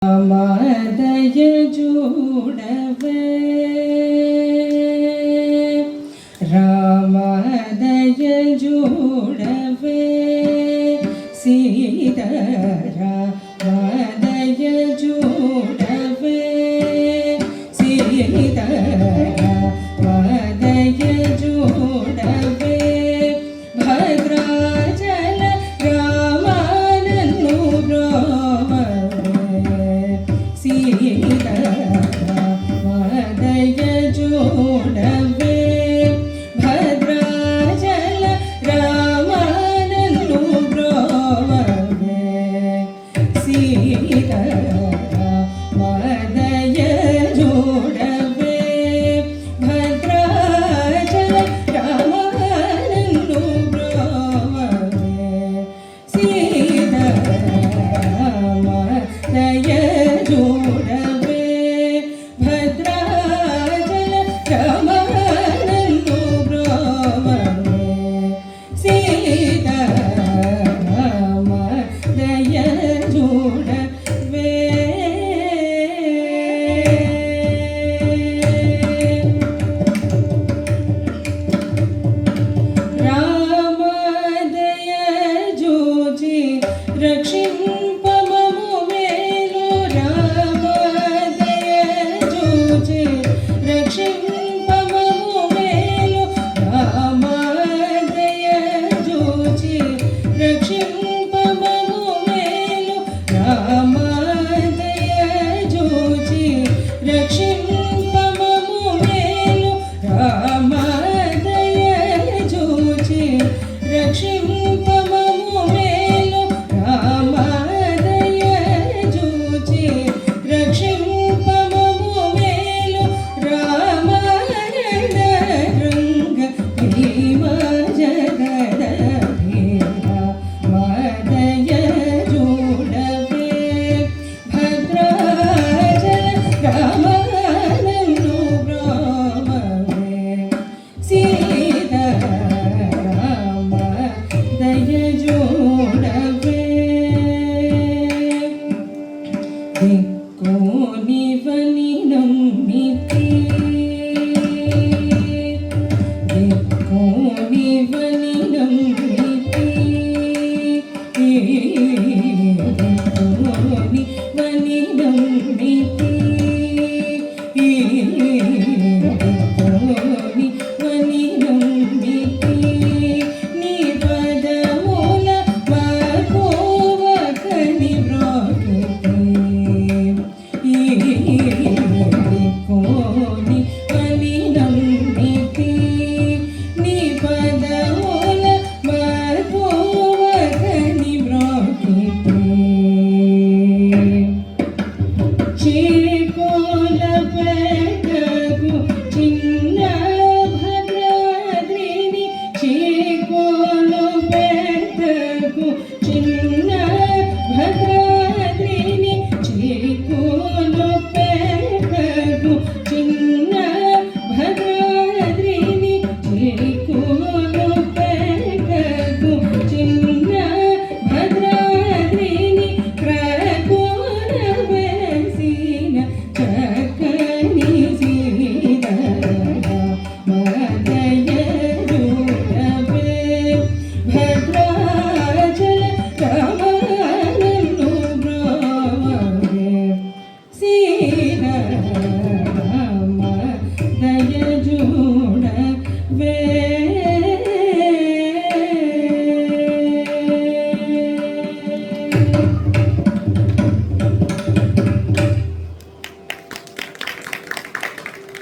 ರಾಮದಯ ಜೋಡವೇ ರಾಮದಯ ಜೋಡವೇ ಸೀತಾರಾಮದಯ ಜೋಡವೇ ಸೀತಾರಾಮದಯ ಜೋಡವೇ ಭದ್ರಾಚಲ ರಾಮನನ್ನು ಸೀತಾರಾಮದಯ ಜೋಡವೇ ಭದ್ರಾಚಲ ರಾಮನನ್ನು ಬ್ರೋವೇ ಸೀತಾರಾಮದಯ ಜೋಡವೇ ಭದ್ರಾಚಲ ರಾಮನನ್ನು ಬ್ರೋವೇ ಸೀತಾರಾಮದಯ ಜೋಡವೇ ಭದ್ರಾಚಲ ರಾಮನನ್ನು ಬ್ರೋವೇ ಸೀತಾರಾಮದಯ ಜೋಡವೇ ರಾಮದಯ ಜೋಜಿ ರಕ್ಷಿಂಪ ಮಮು ಮೇಲು ರಾಮದಯ ಜೋಜಿ ರಕ್ಷಿಂಪ ಮಮು ಮೇಲು ರಾಮದಯ ಜೋಜಿ ರಕ್ಷಿಂಪ ಮಮು ಮೇಲು ರಾಮದಯ ಜೋಜಿ ರಕ್ಷಿಂಪ ಮಮು ಮೇಲು ರಾಮದಯ ಜೋಜಿ ರಕ್ಷಿಂಪ ಮಮು ಮೇಲು ರಾಮದಯ ಜೋಜಿ ರಕ್ಷಿಂಪ ಮಮು ಮೇಲು ರಾಮಾಯಣ ರಂಗ ಭೀಮ ಜಗದ ಭೀರ ಮದಯ ಜೋಡವೇ ಭದ್ರಾಚಲ ರಾಮನನ್ನು ಬ್ರೋವೇ ಸೀತಾರಾಮದಯ ಜೋಡವೇ ದಿಕ್ಕೋ ನಿವನಿ ನಮ್ಮಿತಿ ದಿಕ್ಕೋ ನಿವನಿ ನಮ್ಮಿತಿ ದಿಕ್ಕೋ ನಿವನಿ ನಮ್ಮಿತಿ ದಿಕ್ಕೋ ನಿವನಿ ನಮ್ಮಿತಿ ನಿಪದ ಮೂಲ ಮಕೋವ ಕನಿ ಬ್ರೋಕತೆ